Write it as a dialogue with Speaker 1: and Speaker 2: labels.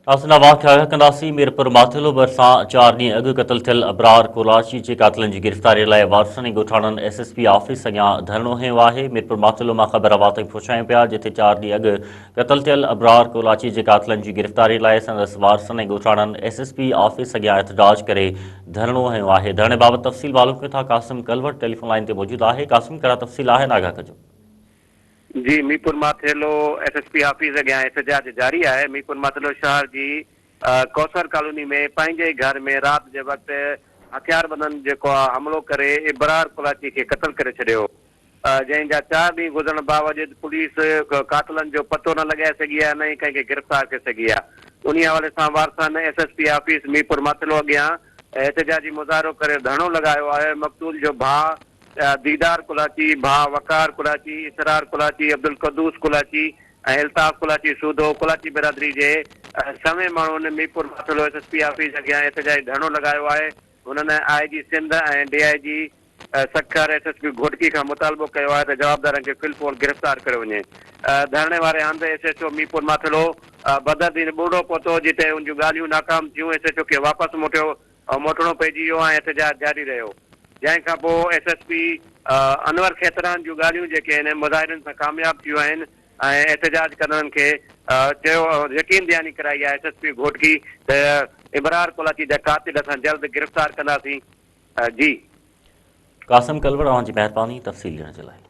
Speaker 1: असना वाक़िया कंदासीं मीरपुर माथिलो भरिसां 4 ॾींहं अॻु क़तल थियल अबरार कोलाची जे कातिलनि जी गिरफ़्तारीअ लाइ वारसनि ऐं ॻोठाणनि SSP ऑफिस अॻियां धरणो हयो आहे। मीरपुर माथिलो मां ख़बर हवा ताईं पहुचायूं पिया, जिथे 4 ॾींहं अॻु क़तल थियल अबरार कोलाची जे कातिलनि जी गिरफ़्तारीअ लाइ संदसि वारसनि ऐं ॻोठाणनि SSP ऑफिस अॻियां एहतजाज करे धरणो हयो आहे। धरणे बाबति तफ़सील मालूम कयूं था। कासिम कलवट टेलीफोन लाइन ते मौजूदु आहे। कासिम, कहिड़ा तफ़सील आहिनि, आगाह कजो।
Speaker 2: जी, मीरपुर माथिलो SSP ऑफिस अॻियां एहतजाज जारी आहे। मीरपुर माथिलो शहर जी कौसर कॉलोनी में पंहिंजे घर में राति जे वक़्तु हथियारबंदनि जेको आहे हमलो करे इबरार कोलाची खे क़तल करे छॾियो, जंहिंजा 4 ॾींहं गुज़रण बावजूदि पुलिस कातिलनि जो पतो न लॻाए सघी आहे, न ई कंहिंखे गिरफ़्तार करे सघी आहे। उन हवाले सां वारसनि SSP ऑफिस मीरपुर माथिलो अॻियां एहतजाजी मुज़ाहिरो करे धरणो लॻायो आहे। मक़तूल जो भाउ दीदार कोलाची, भाउ वकार कोलाची, इसरार कोलाची, अब्दुल कदूस कोलाची ऐं अल्ताफ़ कोलाची सूदो कोलाची बिरादरी जे सवे माण्हुनि मीरपुर माथिलो SSP ऑफिस अॻियां एहतजाजी धरणो लॻायो आहे। हुननि IG सिंध ऐं DIG सखर SSP घोटकी खां मुतालबो कयो आहे त जवाबदारनि खे फिलफोल गिरफ़्तार कयो वञे। धरणे वारे हंधि SHO मीरपुर माथिलो बदरदीन ॿुॾो पहुतो, जिते उन जूं ॻाल्हियूं नाकाम थियूं। SHO खे वापसि मोटणो पइजी वियो ऐं एहतजाज जारी रहियो। जंहिंखां पोइ SSP अनवर खेतरान जूं ॻाल्हियूं जेके आहिनि मुज़ाहिरनि सां कामयाबु थियूं आहिनि ऐं एहतजाज कंदड़नि खे चयो, यकीन दयानी कराई आहे SSP घोटकी त इबरार कोलाची जा कातिल असां जल्द गिरफ़्तार कंदासीं। जी
Speaker 1: कासिम कलवट, तव्हांजी महिरबानी तफ़सील ॾियण जे लाइ।